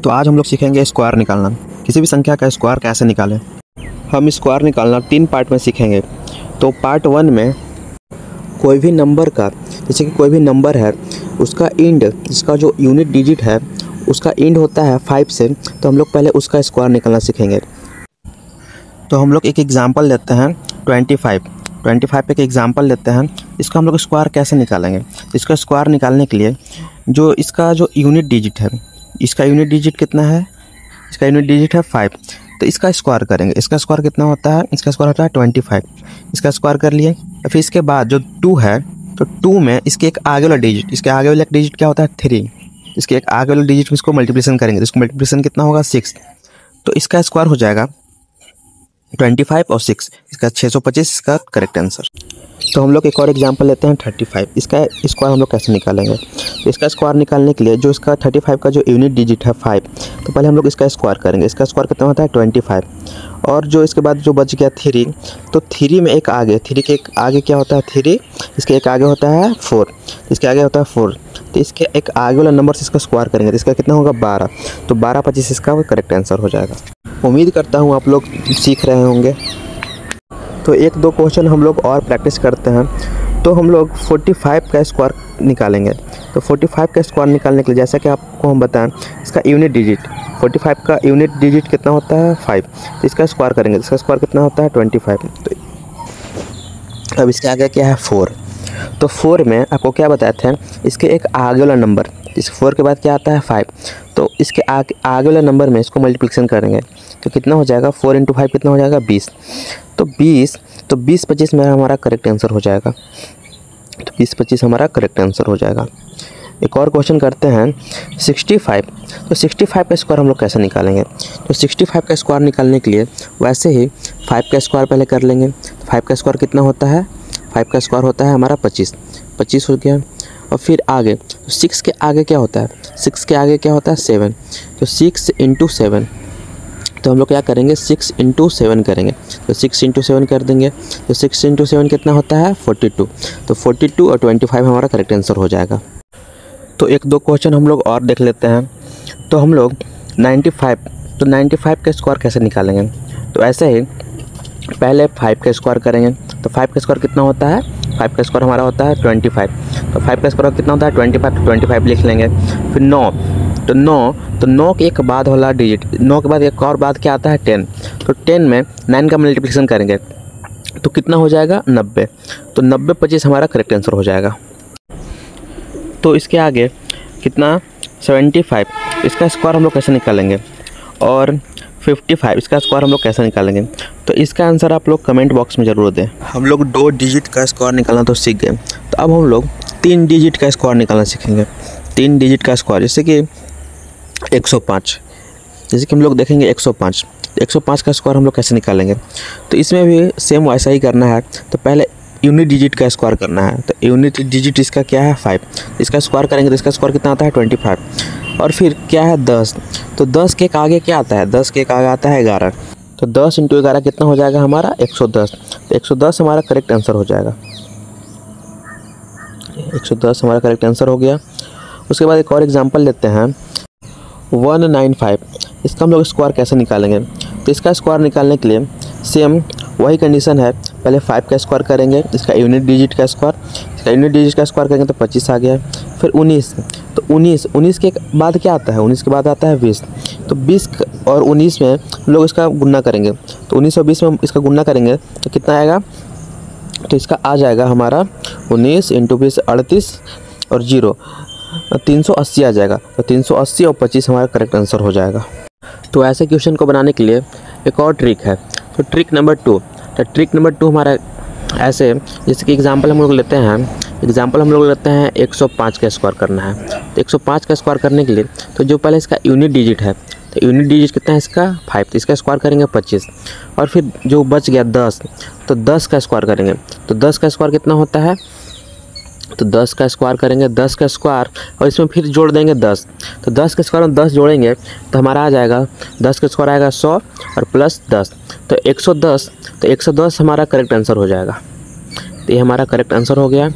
तो आज हम लोग सीखेंगे स्क्वायर निकालना। किसी भी संख्या का स्क्वायर कैसे निकालें। हम स्क्वायर निकालना 3 पार्ट में सीखेंगे। तो पार्ट 1 में कोई भी नंबर का, जैसे कि कोई भी नंबर है उसका इंड, जिसका जो यूनिट डिजिट है उसका इंड होता है 5 से, तो हम लोग पहले उसका स्क्वायर निकालना सीखेंगे। तो हम लोग एक एग्जांपल लेते हैं 25 पे एक एग्जांपल लेते हैं। इसका हम लोग स्क्वायर कैसे निकालेंगे। इसका स्क्वायर निकालने के लिए जो इसका जो यूनिट डिजिट है, इसका यूनिट डिजिट कितना है, इसका यूनिट डिजिट है 5। तो इसका स्क्वायर करेंगे। इसका स्क्वायर कितना होता है, इसका स्क्वायर होता है 25। इसका स्क्वायर कर लिए। फिर इसके बाद जो 2 है, तो 2 में इसके एक आगे वाला डिजिट, इसके आगे वाला डिजिट क्या होता है 3। इसके एक आगे वाला डिजिट इसको मल्टीप्लिकेशन करेंगे, तो इसको मल्टीप्लिकेशन कितना होगा 6। तो इसका स्क्वायर हो जाएगा 25 और 6, इसका 625 इसका करेक्ट आंसर। तो हम लोग एक और एग्जांपल लेते हैं 35। इसका स्क्वायर हम लोग कैसे निकालेंगे। तो इसका स्क्वायर निकालने के लिए जो इसका 35 का जो यूनिट डिजिट है 5, तो पहले हम लोग इसका स्क्वायर करेंगे। इसका स्क्वायर कितना होता है 25, और जो इसके बाद जो बच गया 3, तो 3 में एक आगे, 3 के एक आगे क्या होता है 3, इसके एक आगे होता है 4, इसके आगे होता है 4। तो इसके एक आगे वाला नंबर से इसका स्क्वायर करेंगे, तो इसका कितना होगा 12। तो 12 25 इसका करेक्ट आंसर हो जाएगा। उम्मीद करता हूँ आप लोग सीख रहे होंगे। तो 1-2 क्वेश्चन हम लोग और प्रैक्टिस करते हैं। तो हम लोग 45 का स्क्वायर निकालेंगे। तो 45 का स्क्वायर निकालने के लिए जैसा कि आपको हम बताएं, इसका यूनिट डिजिट 45 का यूनिट डिजिट कितना होता है 5। तो इसका स्क्वायर करेंगे, इसका स्क्वायर कितना होता है 25। तो अब इसके आगे क्या है 4। तो 4 में आपको क्या बताए थे, इसके एक आगे वाला नंबर, इस 4 के बाद क्या आता है 5। तो इसके आगे वाला नंबर में इसको मल्टीप्लिकेशन करेंगे, तो कितना हो जाएगा 4 × 5 कितना हो जाएगा 20। तो 20 25 में हमारा करेक्ट आंसर हो जाएगा। तो 20 25 हमारा करेक्ट आंसर हो जाएगा। एक और क्वेश्चन करते हैं 65। तो 65 का स्क्वायर हम लोग कैसे निकालेंगे। तो 65 का स्क्वायर निकालने के लिए वैसे ही 5 का स्क्वायर पहले कर लेंगे। 5 का स्क्वायर कितना होता है, 5 का स्क्वायर होता है हमारा 25 हो गया। और फिर आगे 6 के आगे क्या होता है, 6 के आगे क्या होता है 7। तो 6 × 7, तो हम लोग क्या करेंगे 6 × 7 करेंगे। तो 6 × 7 कर देंगे। तो 6 × 7 कितना होता है 42। तो 42 और 25 हमारा करेक्ट आंसर हो जाएगा। तो 1-2 क्वेश्चन हम लोग और देख लेते हैं। तो हम लोग 95 का स्क्वायर कैसे निकालेंगे। तो ऐसे ही पहले 5 का स्क्वायर करेंगे। तो 5 का स्क्वायर कितना होता है, 5 का स्क्वायर हमारा होता है 25। तो 5 का स्क्वायर कितना होता है 25, तो 25 लिख लेंगे। फिर 9, तो 9 के एक बाद वाला डिजिट, 9 के बाद एक और बाद क्या आता है 10। तो 10 में 9 का मल्टीप्लिकेशन करेंगे, तो कितना हो जाएगा 90। तो 90 25 हमारा करेक्ट आंसर हो जाएगा। तो इसके आगे कितना 75, इसका स्क्वायर हम लोग कैसे निकालेंगे। और 55 इसका स्क्वायर हम लोग कैसे निकालेंगे। तो इसका आंसर आप लोग कमेंट बॉक्स में ज़रूर दें। हम लोग 2 डिजिट का स्क्वायर निकालना तो सीख गए। तो अब हम लोग 3 डिजिट का स्क्वायर निकालना सीखेंगे। 3 डिजिट का स्क्वायर, जैसे कि 105, जैसे कि हम लोग देखेंगे 105 का स्क्वायर हम लोग कैसे निकालेंगे। तो इसमें भी सेम वैसा ही करना है। तो पहले यूनिट डिजिट का स्क्वायर करना है। तो यूनिट डिजिट इसका क्या है 5, इसका स्क्वायर करेंगे तो इसका स्क्वायर कितना आता है 25। और फिर क्या है 10। तो 10 के एक आगे क्या आता है, 10 के एक आगे आता है 11। तो 10 × 11 कितना हो जाएगा हमारा 110। तो 110 हमारा करेक्ट आंसर हो जाएगा। 110 हमारा करेक्ट आंसर हो गया। उसके बाद एक और एग्जांपल लेते हैं 195। इसका हम लोग स्क्वायर कैसे निकालेंगे। तो इसका स्क्वायर निकालने के लिए सेम वही कंडीशन है। पहले 5 का स्क्वायर करेंगे, इसका यूनिट डिजिट का स्क्वायर, इसका यूनिट डिजिट का स्क्वायर करेंगे तो 25 आ गया। फिर 19, तो 19 के बाद क्या आता है, 19 के बाद आता है 20। तो 20 और 19 में हम लोग इसका गुणा करेंगे। तो 19 और 20 में इसका गुणा करेंगे तो कितना आएगा, तो इसका आ जाएगा हमारा 19 × 20 38 और 0 380 आ जाएगा। तो 380 और 25 हमारा करेक्ट आंसर हो जाएगा। तो ऐसे क्वेश्चन को बनाने के लिए एक और ट्रिक है। तो ट्रिक नंबर 2। तो ट्रिक नंबर 2 हमारा ऐसे, जैसे कि एग्जांपल हम लोग लेते हैं 105 का स्क्वायर करना है। तो 105 का स्क्वायर करने के लिए तो जो पहले इसका यूनिट डिजिट है, तो यूनिट डिजिट कितना है इसका 5। तो इसका स्क्वायर करेंगे 25। और फिर जो बच गया 10, तो 10 का स्क्वायर करेंगे। तो 10 का स्क्वायर कितना होता है, तो 10 का स्क्वायर करेंगे, 10 का स्क्वायर और इसमें फिर जोड़ देंगे 10। तो 10 के स्क्वायर में 10 जोड़ेंगे तो हमारा आ जाएगा 10 का स्क्वायर आएगा 100 और प्लस 10 तो 110। तो 110 हमारा करेक्ट आंसर हो जाएगा। तो ये हमारा करेक्ट आंसर हो गया।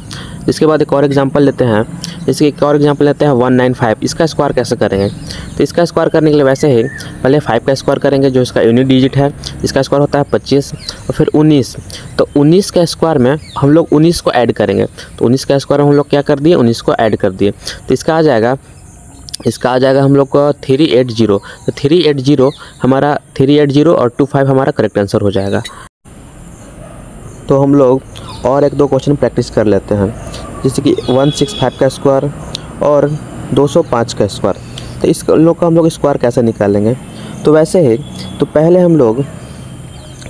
इसके बाद एक और एग्जांपल लेते हैं। इसके एक और एग्जांपल लेते हैं 195। इसका स्क्वायर कैसे करेंगे? तो इसका स्क्वायर करने के लिए वैसे ही पहले 5 का स्क्वायर करेंगे, जो इसका यूनिट डिजिट है। इसका स्क्वायर होता है 25 और फिर 19। तो 19 के स्क्वायर में हम लोग 19 को ऐड करेंगे। तो 19 का स्क्वायर में हम लोग क्या कर दिए? 19 को ऐड कर दिए। तो इसका आ जाएगा हम लोग को 380। तो 380 हमारा 380 और 25 हमारा करेक्ट आंसर हो जाएगा। तो हम लोग और 1-2 क्वेश्चन प्रैक्टिस कर लेते हैं, जैसे कि 165 का स्क्वायर और 205 का स्क्वायर। तो इस लोग का हम लोग स्क्वायर कैसे निकालेंगे? तो वैसे ही तो पहले हम लोग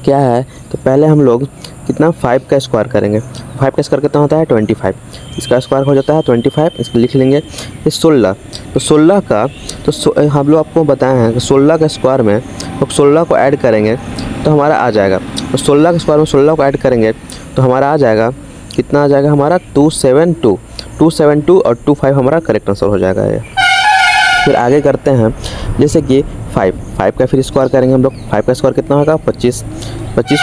क्या है, तो पहले हम लोग कितना 5 का स्क्वायर करेंगे। 5 का स्क्वायर कितना होता है? 25। इसका स्क्वायर हो जाता है 25। इसको लिख लेंगे। ये 16। तो 16 का तो हम लोग आपको बताए हैं कि 16 के स्क्वायर में हम 16 को ऐड करेंगे तो हमारा आ जाएगा। तो 16 के स्क्वायर में 16 को ऐड करेंगे तो हमारा आ जाएगा, कितना आ जाएगा हमारा? 272 और 25 हमारा करेक्ट आंसर हो जाएगा ये। फिर आगे करते हैं, जैसे कि 5 का फिर स्क्वायर करेंगे हम लोग। 5 का स्क्वायर कितना होगा? 25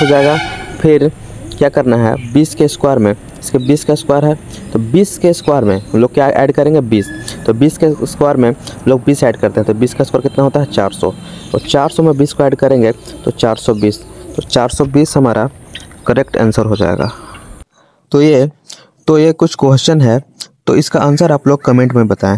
हो जाएगा। फिर क्या करना है? 20 के स्क्वायर में, इसके 20 का स्क्वायर है तो 20 के स्क्वायर में हम लोग क्या ऐड करेंगे? 20। तो 20 के स्क्वायर में लोग 20 ऐड करते हैं। तो 20 का स्क्वायर कितना होता है? 400। और 400 में 20 को ऐड करेंगे तो 420। तो 420 हमारा करेक्ट आंसर हो जाएगा। तो ये कुछ क्वेश्चन है, तो इसका आंसर आप लोग कमेंट में बताएं।